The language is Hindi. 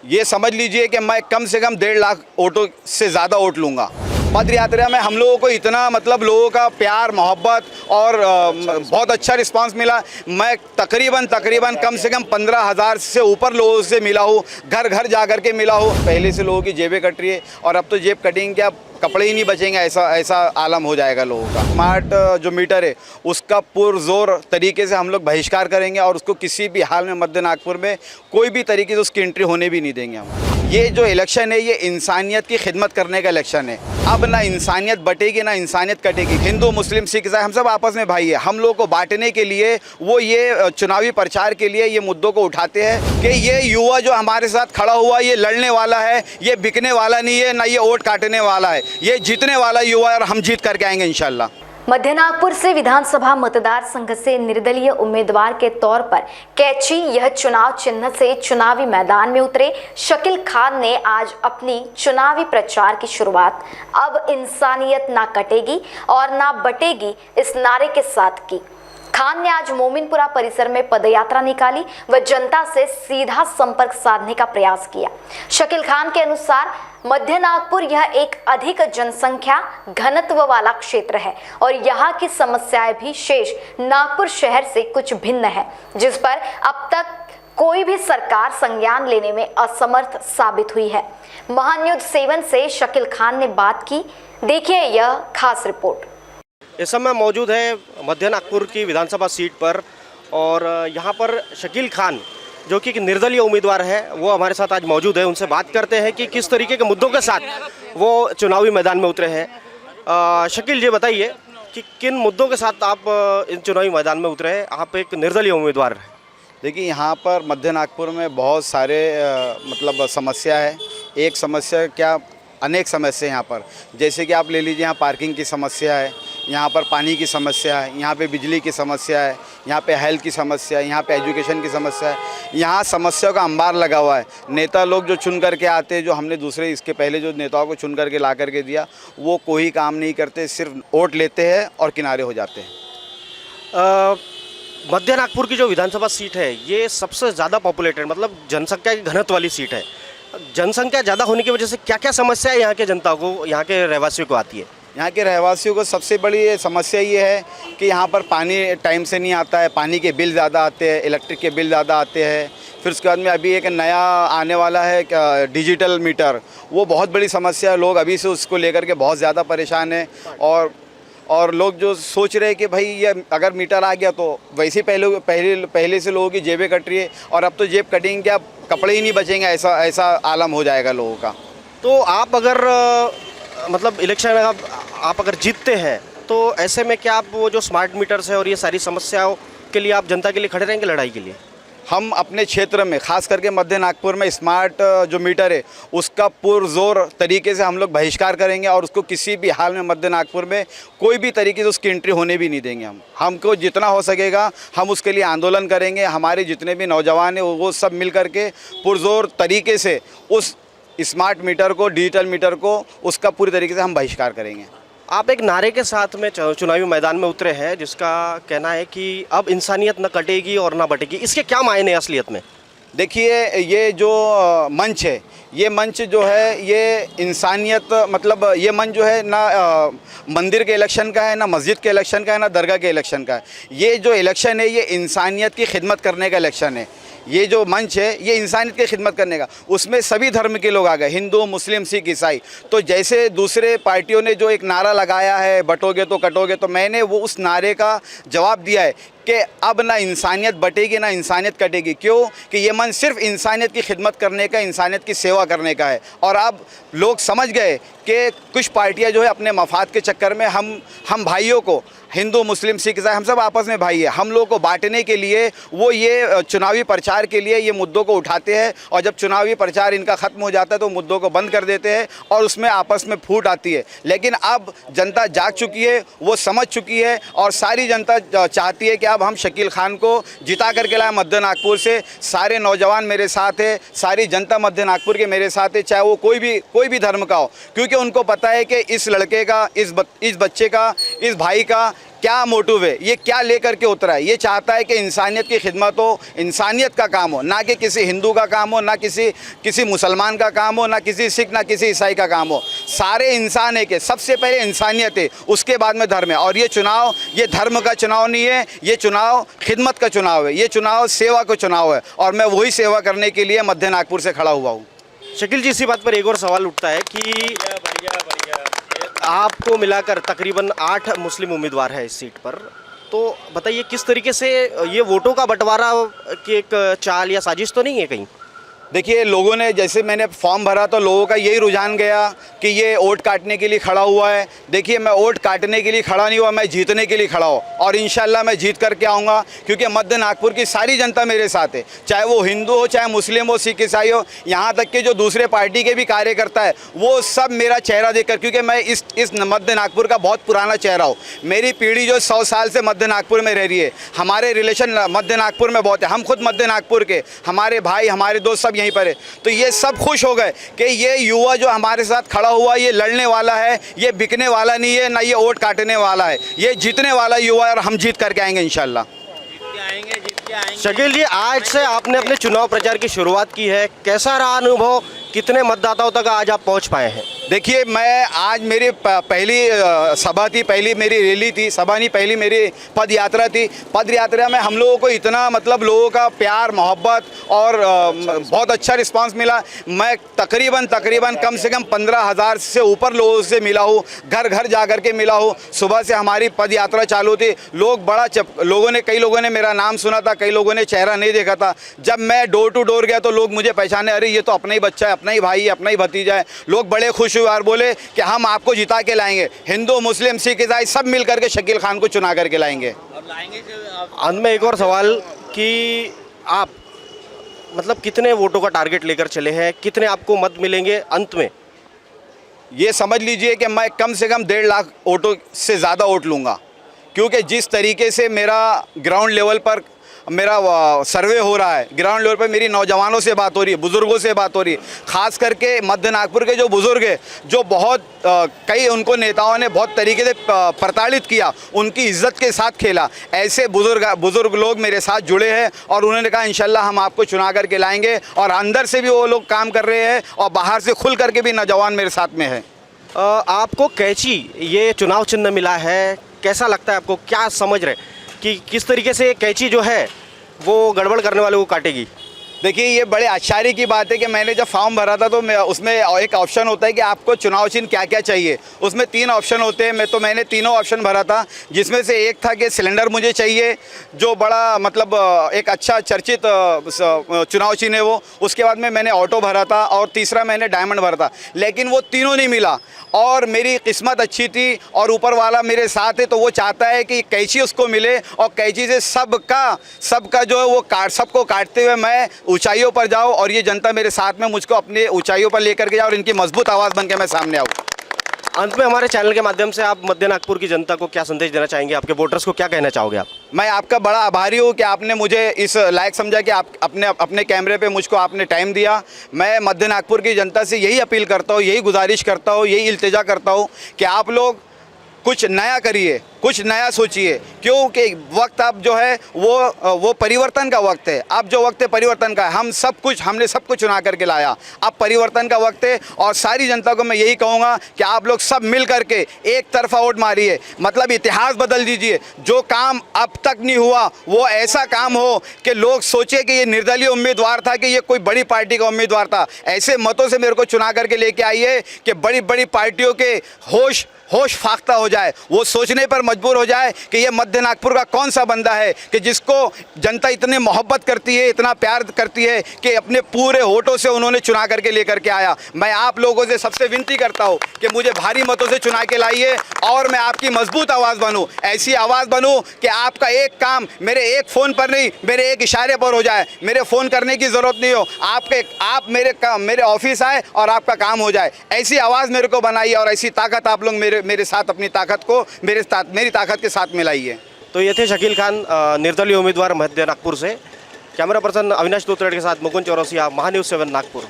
ये समझ लीजिए कि मैं कम से कम 1.5 लाख वोटों से ज़्यादा वोट लूँगा। पद यात्रा में हम लोगों को इतना मतलब लोगों का प्यार मोहब्बत और बहुत अच्छा रिस्पांस मिला। मैं तकरीबन कम से कम 15,000 से ऊपर लोगों से मिला हूँ, घर घर जा कर के मिला हूँ। पहले से लोगों की जेबें कट रही है और अब तो जेब कटेंगे क्या, कपड़े ही नहीं बचेंगे, ऐसा आलम हो जाएगा लोगों का। स्मार्ट जो मीटर है उसका पुरजोर तरीके से हम लोग बहिष्कार करेंगे और उसको किसी भी हाल में मध्य नागपुर में कोई भी तरीके से उसकी एंट्री होने भी नहीं देंगे हम। ये जो इलेक्शन है ये इंसानियत की खिदमत करने का इलेक्शन है। अब ना इंसानियत बटेगी ना इंसानियत कटेगी। हिंदू मुस्लिम सिख ईसाई हम सब आपस में भाई है। हम लोग को बांटने के लिए वो ये चुनावी प्रचार के लिए ये मुद्दों को उठाते हैं कि ये युवा जो हमारे साथ खड़ा हुआ ये लड़ने वाला है, ये बिकने वाला नहीं है, ना ये वोट काटने वाला है, ये जीतने वाला युवा है और हम जीत करके आएंगे इंशाल्लाह। मध्य नागपुर से विधानसभा मतदार संघ से निर्दलीय उम्मीदवार के तौर पर कैची यह चुनाव चिन्ह से चुनावी मैदान में उतरे शकील खान ने आज अपनी चुनावी प्रचार की शुरुआत अब इंसानियत ना कटेगी और ना बटेगी इस नारे के साथ की। खान ने आज मोमिनपुरा परिसर में पदयात्रा निकाली व जनता से सीधा संपर्क साधने का प्रयास किया। शकील खान के अनुसार मध्य नागपुर यह एक अधिक जनसंख्या घनत्व वाला क्षेत्र है और यहाँ की समस्याएं भी शेष नागपुर शहर से कुछ भिन्न है, जिस पर अब तक कोई भी सरकार संज्ञान लेने में असमर्थ साबित हुई है। महान्यूज 7 से शकील खान ने बात की, देखिए यह खास रिपोर्ट। इस समय मौजूद है मध्य नागपुर की विधानसभा सीट पर और यहाँ पर शकील खान जो कि निर्दलीय उम्मीदवार है वो हमारे साथ आज मौजूद है। उनसे बात करते हैं कि किस तरीके के मुद्दों के साथ वो चुनावी मैदान में उतरे हैं। शकील जी बताइए कि किन मुद्दों के साथ आप इन चुनावी मैदान में उतरे हैं। आप एक निर्दलीय उम्मीदवार हैं। देखिए यहाँ पर मध्य नागपुर में बहुत सारे मतलब समस्या है। एक समस्या क्या, अनेक समस्या यहाँ पर, जैसे कि आप ले लीजिए यहाँ पार्किंग की समस्या है, यहाँ पर पानी की समस्या है, यहाँ पे बिजली की समस्या है, यहाँ पे हेल्थ की समस्या है, यहाँ पे एजुकेशन की समस्या है। यहाँ समस्याओं का अंबार लगा हुआ है। नेता लोग जो चुन करके आते हैं, जो हमने दूसरे इसके पहले जो नेताओं को चुन करके ला करके दिया, वो कोई काम नहीं करते, सिर्फ वोट लेते हैं और किनारे हो जाते हैं। मध्य नागपुर की जो विधानसभा सीट है ये सबसे ज़्यादा पॉपुलेटेड मतलब जनसंख्या की घनत्व वाली सीट है। जनसंख्या ज़्यादा होने की वजह से क्या क्या समस्या है यहाँ के जनता को, यहाँ के रहवासियों को आती है? यहाँ के रहवासियों को सबसे बड़ी समस्या ये है कि यहाँ पर पानी टाइम से नहीं आता है, पानी के बिल ज़्यादा आते हैं, इलेक्ट्रिक के बिल ज़्यादा आते हैं। फिर उसके बाद में अभी एक नया आने वाला है डिजिटल मीटर, वो बहुत बड़ी समस्या है। लोग अभी से उसको लेकर के बहुत ज़्यादा परेशान हैं और लोग जो सोच रहे हैं कि भाई ये अगर मीटर आ गया तो वैसे पहले से लोगों की जेबें कट रही है और अब तो जेब कटेंगे क्या, कपड़े ही नहीं बचेंगे, ऐसा आलम हो जाएगा लोगों का। तो आप अगर मतलब इलेक्शन आप अगर जीतते हैं तो ऐसे में क्या आप वो जो स्मार्ट मीटर्स है और ये सारी समस्याओं के लिए आप जनता के लिए खड़े रहेंगे लड़ाई के लिए? हम अपने क्षेत्र में खास करके मध्य नागपुर में स्मार्ट जो मीटर है उसका पुरजोर तरीके से हम लोग बहिष्कार करेंगे और उसको किसी भी हाल में मध्य नागपुर में कोई भी तरीके से उसकी एंट्री होने भी नहीं देंगे। हमको जितना हो सकेगा हम उसके लिए आंदोलन करेंगे। हमारे जितने भी नौजवान हैं वो सब मिल करके पुरजोर तरीके से उस स्मार्ट मीटर को, डिजिटल मीटर को, उसका पूरी तरीके से हम बहिष्कार करेंगे। आप एक नारे के साथ में चुनावी मैदान में उतरे हैं जिसका कहना है कि अब इंसानियत न कटेगी और ना बटेगी। इसके क्या मायने हैं असलियत में? देखिए ये जो मंच है, ये मंच जो है ये इंसानियत मतलब ये मंच जो है ना मंदिर के इलेक्शन का है, ना मस्जिद के इलेक्शन का है, ना दरगाह के इलेक्शन का है। ये जो इलेक्शन है ये इंसानियत की खिदमत करने का इलेक्शन है। ये जो मंच है ये इंसानियत की खिदमत करने का, उसमें सभी धर्म के लोग आ गए, हिंदू मुस्लिम सिख ईसाई। तो जैसे दूसरे पार्टियों ने जो एक नारा लगाया है बटोगे तो कटोगे, तो मैंने वो उस नारे का जवाब दिया है कि अब ना इंसानियत बटेगी ना इंसानियत कटेगी। क्यों कि ये मंच सिर्फ इंसानियत की खिदमत करने का, इंसानियत की सेवा करने का है। और अब लोग समझ गए कि कुछ पार्टियां जो है अपने मफाद के चक्कर में हम भाइयों को, हिंदू मुस्लिम सिख ईसाई हम सब आपस में भाई है, हम लोगों को बांटने के लिए वो ये चुनावी प्रचार के लिए ये मुद्दों को उठाते हैं और जब चुनावी प्रचार इनका ख़त्म हो जाता है तो मुद्दों को बंद कर देते हैं और उसमें आपस में फूट आती है। लेकिन अब जनता जाग चुकी है, वो समझ चुकी है और सारी जनता चाहती है कि अब हम शकील खान को जिता करके लाए मध्य नागपुर से। सारे नौजवान मेरे साथ है, सारी जनता मध्य नागपुर के मेरे साथ है, चाहे वो कोई भी धर्म का हो, क्योंकि उनको पता है कि इस लड़के का, इस बच्चे का, इस भाई का क्या मोटिव है, ये क्या लेकर के उतरा है। ये चाहता है कि इंसानियत की खिदमत हो, इंसानियत का काम हो, ना कि किसी हिंदू का काम हो, ना किसी मुसलमान का काम हो, ना किसी सिख, ना किसी ईसाई का काम हो। सारे इंसान है कि सबसे पहले इंसानियत है, उसके बाद में धर्म है। और ये चुनाव, ये धर्म का चुनाव नहीं है, ये चुनाव खिदमत का चुनाव है, ये चुनाव सेवा का चुनाव है। और मैं वही सेवा करने के लिए मध्य नागपुर से खड़ा हुआ हूँ। शकील जी, इसी बात पर एक और सवाल उठता है कि आपको मिलाकर तकरीबन 8 मुस्लिम उम्मीदवार हैं इस सीट पर, तो बताइए किस तरीके से ये वोटों का बंटवारा की एक चाल या साजिश तो नहीं है कहीं? देखिए, लोगों ने, जैसे मैंने फॉर्म भरा तो लोगों का यही रुझान गया कि ये वोट काटने के लिए खड़ा हुआ है। देखिए, मैं वोट काटने के लिए खड़ा नहीं हुआ, मैं जीतने के लिए खड़ा हूँ और इंशाल्लाह मैं जीत करके आऊँगा, क्योंकि मध्य नागपुर की सारी जनता मेरे साथ है, चाहे वो हिंदू हो, चाहे मुस्लिम हो, सिख ईसाई हो, यहाँ तक कि जो दूसरे पार्टी के भी कार्यकर्ता है वो सब मेरा चेहरा देखकर, क्योंकि मैं इस मध्य नागपुर का बहुत पुराना चेहरा हूँ। मेरी पीढ़ी जो 100 साल से मध्य नागपुर में रह रही है, हमारे रिलेशन मध्य नागपुर में बहुत है, हम खुद मध्य नागपुर के, हमारे भाई, हमारे दोस्त सब यहीं पर है। तो ये सब खुश हो गए कि ये युवा जो हमारे साथ खड़ा हुआ, ये लड़ने वाला है, ये बिकने वाला नहीं है, ना ये वोट काटने वाला है, ये जीतने वाला युवा है और हम जीत करके आएंगे इंशाल्लाह। शकील जी, आज से आपने अपने चुनाव प्रचार की शुरुआत की है, कैसा रहा अनुभव? कितने मतदाताओं तक आज आप पहुंच पाए हैं? देखिए, मैं आज मेरी पहली सभा थी, पहली मेरी रैली थी, सभा नहीं, पहली मेरी पद यात्रा थी। पद यात्रा में हम लोगों को इतना, मतलब लोगों का प्यार, मोहब्बत और बहुत अच्छा रिस्पांस मिला। मैं तकरीबन कम से कम 15,000 से ऊपर लोगों से मिला हूँ, घर घर जा कर के मिला हूँ। सुबह से हमारी पद यात्रा चालू थी, कई लोगों ने मेरा नाम सुना था, कई लोगों ने चेहरा नहीं देखा था। जब मैं डोर टू डोर गया तो लोग मुझे पहचाने, अरे ये तो अपना ही बच्चा है, अपना ही भाई है, अपना ही भतीजा है। लोग बड़े खुश हुए और बोले कि हम आपको जिता के लाएंगे, हिंदू मुस्लिम सिख ईसाई सब मिल करके शकील खान को चुना करके लाएंगे। अंत में एक और सवाल कि आप मतलब कितने वोटों का टारगेट लेकर चले हैं, कितने आपको मत मिलेंगे अंत में? ये समझ लीजिए कि मैं कम से कम 1.5 लाख वोटों से ज़्यादा वोट लूँगा, क्योंकि जिस तरीके से मेरा ग्राउंड लेवल पर मेरा सर्वे हो रहा है, ग्राउंड लेवल पर मेरी नौजवानों से बात हो रही है, बुज़ुर्गों से बात हो रही है, ख़ास करके मध्य नागपुर के जो बुज़ुर्ग हैं, जो बहुत कई उनको नेताओं ने बहुत तरीके से प्रताड़ित किया, उनकी इज्जत के साथ खेला, ऐसे बुज़ुर्ग लोग मेरे साथ जुड़े हैं और उन्होंने कहा इंशाल्लाह हम आपको चुना करके लाएंगे। और अंदर से भी वो लोग काम कर रहे हैं और बाहर से खुल करके भी नौजवान मेरे साथ में है। आपको कैची ये चुनाव चिन्ह मिला है, कैसा लगता है आपको? क्या समझ रहे कि किस तरीके से कैची जो है वो गड़बड़ करने वाले को काटेगी? देखिए, ये बड़े आश्चर्य की बात है कि मैंने जब फॉर्म भरा था तो उसमें एक ऑप्शन होता है कि आपको चुनाव चिन्ह क्या क्या चाहिए। उसमें 3 ऑप्शन होते हैं, मैंने तीनों ऑप्शन भरा था, जिसमें से एक था कि सिलेंडर मुझे चाहिए, जो बड़ा मतलब एक अच्छा चर्चित चुनाव चिन्ह है वो। उसके बाद में मैंने ऑटो भरा था और तीसरा मैंने डायमंड भरा था, लेकिन वो तीनों नहीं मिला। और मेरी किस्मत अच्छी थी और ऊपर वाला मेरे साथ है, तो वो चाहता है कि कैची उसको मिले और कैची से सबका जो है वो सबको काटते हुए मैं ऊंचाइयों पर जाऊं और ये जनता मेरे साथ में मुझको अपने ऊंचाइयों पर लेकर के जाओ और इनकी मजबूत आवाज़ बन के मैं सामने आऊँ। अंत में हमारे चैनल के माध्यम से आप मध्य नागपुर की जनता को क्या संदेश देना चाहेंगे? आपके वोटर्स को क्या कहना चाहोगे आप? मैं आपका बड़ा आभारी हूँ कि आपने मुझे इस लायक समझा कि आप अपने कैमरे पे मुझको आपने टाइम दिया। मैं मध्य नागपुर की जनता से यही अपील करता हूँ, यही गुजारिश करता हूँ, यही इल्तिजा करता हूँ कि आप लोग कुछ नया करिए, कुछ नया सोचिए, क्योंकि वक्त अब जो है वो परिवर्तन का वक्त है। अब जो वक्त है परिवर्तन का है, हमने सब कुछ चुना करके लाया, अब परिवर्तन का वक्त है। और सारी जनता को मैं यही कहूँगा कि आप लोग सब मिल करके एक तरफा वोट मारिए, मतलब इतिहास बदल दीजिए। जो काम अब तक नहीं हुआ वो ऐसा काम हो कि लोग सोचे कि ये निर्दलीय उम्मीदवार था, कि ये कोई बड़ी पार्टी का उम्मीदवार था। ऐसे मतों से मेरे को चुना करके लेके आइए कि बड़ी बड़ी पार्टियों के होश फाख्ता हो जाए, वो सोचने पर मजबूर हो जाए कि ये मध्य नागपुर का कौन सा बंदा है कि जिसको जनता इतनी मोहब्बत करती है, इतना प्यार करती है कि अपने पूरे होठों से उन्होंने चुना करके लेकर के आया। मैं आप लोगों से सबसे विनती करता हूँ कि मुझे भारी मतों से चुना के लाइए और मैं आपकी मजबूत आवाज़ बनूँ, ऐसी आवाज़ बनूँ कि आपका एक काम मेरे एक फ़ोन पर नहीं, मेरे एक इशारे पर हो जाए। मेरे फ़ोन करने की ज़रूरत नहीं हो, आप मेरे ऑफिस आए और आपका काम हो जाए। ऐसी आवाज़ मेरे को बनाइए और ऐसी ताकत आप लोग मेरे साथ अपनी ताकत को मेरी ताकत के साथ मिलाइए। तो ये थे शकील खान, निर्दलीय उम्मीदवार मध्य नागपुर से। कैमरा पर्सन अविनाश दोतरड के साथ मुकुंद चौरसिया, महान्यूज़ 7 नागपुर।